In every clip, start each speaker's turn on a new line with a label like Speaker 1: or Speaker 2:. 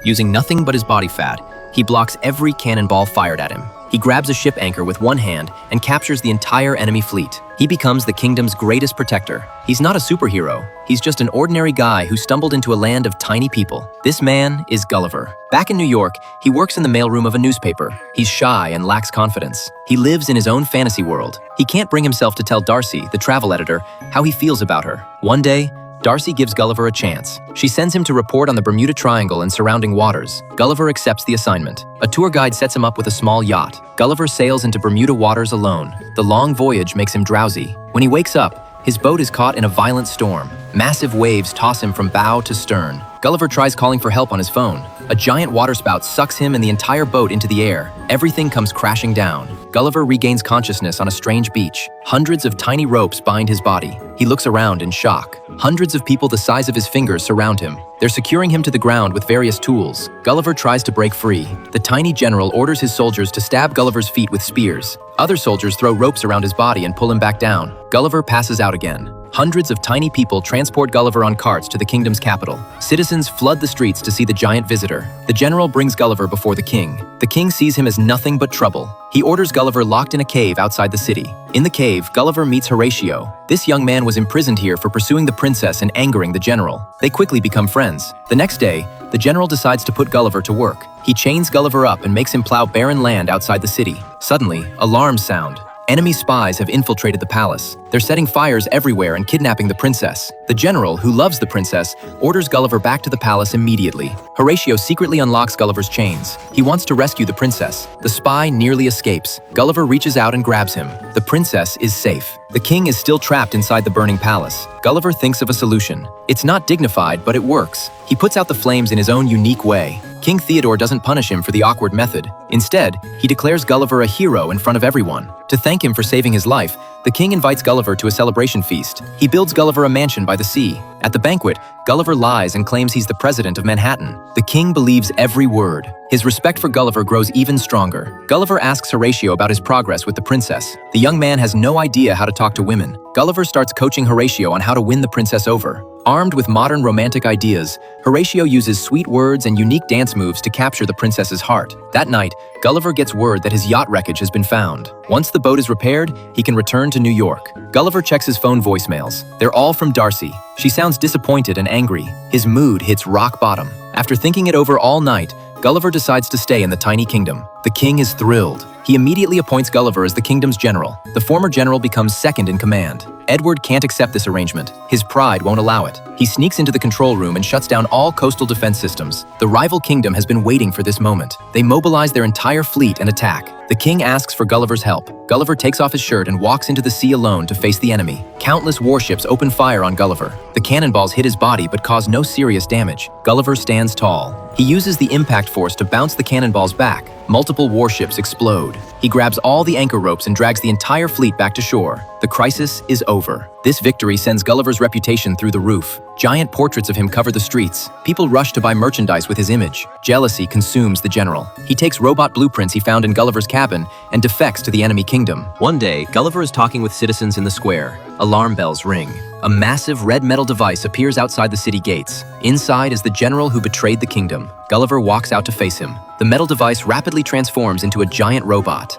Speaker 1: Using nothing but his body fat, he blocks every cannonball fired at him. He grabs a ship anchor with one hand and captures the entire enemy fleet. He becomes the kingdom's greatest protector. He's not a superhero. He's just an ordinary guy who stumbled into a land of tiny people. This man is Gulliver. Back in New York, he works in the mailroom of a newspaper. He's shy and lacks confidence. He lives in his own fantasy world. He can't bring himself to tell Darcy, the travel editor, how he feels about her. One day, Darcy gives Gulliver a chance. She sends him to report on the Bermuda Triangle and surrounding waters. Gulliver accepts the assignment. A tour guide sets him up with a small yacht. Gulliver sails into Bermuda waters alone. The long voyage makes him drowsy. When he wakes up, his boat is caught in a violent storm. Massive waves toss him from bow to stern. Gulliver tries calling for help on his phone. A giant waterspout sucks him and the entire boat into the air. Everything comes crashing down. Gulliver regains consciousness on a strange beach. Hundreds of tiny ropes bind his body. He looks around in shock. Hundreds of people the size of his fingers surround him. They're securing him to the ground with various tools. Gulliver tries to break free. The tiny general orders his soldiers to stab Gulliver's feet with spears. Other soldiers throw ropes around his body and pull him back down. Gulliver passes out again. Hundreds of tiny people transport Gulliver on carts to the kingdom's capital. Citizens flood the streets to see the giant visitor. The general brings Gulliver before the king. The king sees him as nothing but trouble. He orders Gulliver locked in a cave outside the city. In the cave, Gulliver meets Horatio. This young man was imprisoned here for pursuing the princess and angering the general. They quickly become friends. The next day, the general decides to put Gulliver to work. He chains Gulliver up and makes him plow barren land outside the city. Suddenly, alarms sound. Enemy spies have infiltrated the palace. They're setting fires everywhere and kidnapping the princess. The general, who loves the princess, orders Gulliver back to the palace immediately. Horatio secretly unlocks Gulliver's chains. He wants to rescue the princess. The spy nearly escapes. Gulliver reaches out and grabs him. The princess is safe. The king is still trapped inside the burning palace. Gulliver thinks of a solution. It's not dignified, but it works. He puts out the flames in his own unique way. King Theodore doesn't punish him for the awkward method. Instead, he declares Gulliver a hero in front of everyone. To thank him for saving his life, the king invites Gulliver to a celebration feast. He builds Gulliver a mansion by the sea. At the banquet, Gulliver lies and claims he's the president of Manhattan. The king believes every word. His respect for Gulliver grows even stronger. Gulliver asks Horatio about his progress with the princess. The young man has no idea how to talk to women. Gulliver starts coaching Horatio on how to win the princess over. Armed with modern romantic ideas, Horatio uses sweet words and unique dance moves to capture the princess's heart. That night, Gulliver gets word that his yacht wreckage has been found. Once the boat is repaired, he can return to New York. Gulliver checks his phone voicemails. They're all from Darcy. She sounds disappointed and angry. His mood hits rock bottom. After thinking it over all night, Gulliver decides to stay in the tiny kingdom. The king is thrilled. He immediately appoints Gulliver as the kingdom's general. The former general becomes second in command. Edward can't accept this arrangement. His pride won't allow it. He sneaks into the control room and shuts down all coastal defense systems. The rival kingdom has been waiting for this moment. They mobilize their entire fleet and attack. The king asks for Gulliver's help. Gulliver takes off his shirt and walks into the sea alone to face the enemy. Countless warships open fire on Gulliver. The cannonballs hit his body but cause no serious damage. Gulliver stands tall. He uses the impact force to bounce the cannonballs back. Multiple warships explode. He grabs all the anchor ropes and drags the entire fleet back to shore. The crisis is over. This victory sends Gulliver's reputation through the roof. Giant portraits of him cover the streets. People rush to buy merchandise with his image. Jealousy consumes the general. He takes robot blueprints he found in Gulliver's cabin and defects to the enemy kingdom. One day, Gulliver is talking with citizens in the square. Alarm bells ring. A massive red metal device appears outside the city gates. Inside is the general who betrayed the kingdom. Gulliver walks out to face him. The metal device rapidly transforms into a giant robot.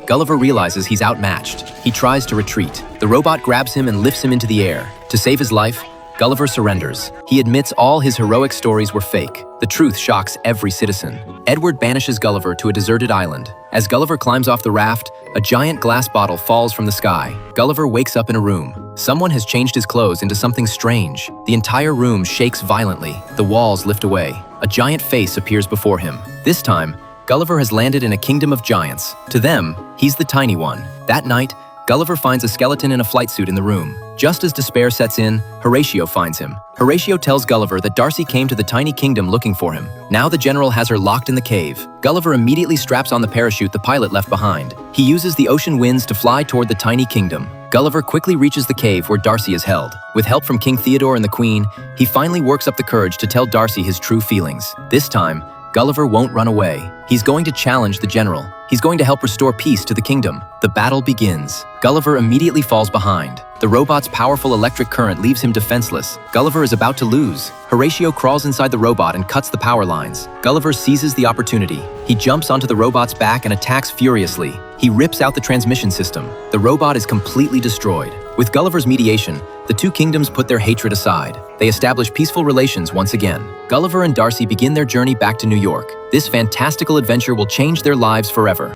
Speaker 1: Gulliver realizes he's outmatched. He tries to retreat. The robot grabs him and lifts him into the air. To save his life, Gulliver surrenders. He admits all his heroic stories were fake. The truth shocks every citizen. Edward banishes Gulliver to a deserted island. As Gulliver climbs off the raft, a giant glass bottle falls from the sky. Gulliver wakes up in a room. Someone has changed his clothes into something strange. The entire room shakes violently. The walls lift away. A giant face appears before him. This time, Gulliver has landed in a kingdom of giants. To them, he's the tiny one. That night, Gulliver finds a skeleton in a flight suit in the room. Just as despair sets in, Horatio finds him. Horatio tells Gulliver that Darcy came to the tiny kingdom looking for him. Now the general has her locked in the cave. Gulliver immediately straps on the parachute the pilot left behind. He uses the ocean winds to fly toward the tiny kingdom. Gulliver quickly reaches the cave where Darcy is held. With help from King Theodore and the Queen, he finally works up the courage to tell Darcy his true feelings. This time, Gulliver won't run away. He's going to challenge the general. He's going to help restore peace to the kingdom. The battle begins. Gulliver immediately falls behind. The robot's powerful electric current leaves him defenseless. Gulliver is about to lose. Horatio crawls inside the robot and cuts the power lines. Gulliver seizes the opportunity. He jumps onto the robot's back and attacks furiously. He rips out the transmission system. The robot is completely destroyed. With Gulliver's mediation, the two kingdoms put their hatred aside. They establish peaceful relations once again. Gulliver and Darcy begin their journey back to New York. This fantastical adventure will change their lives forever.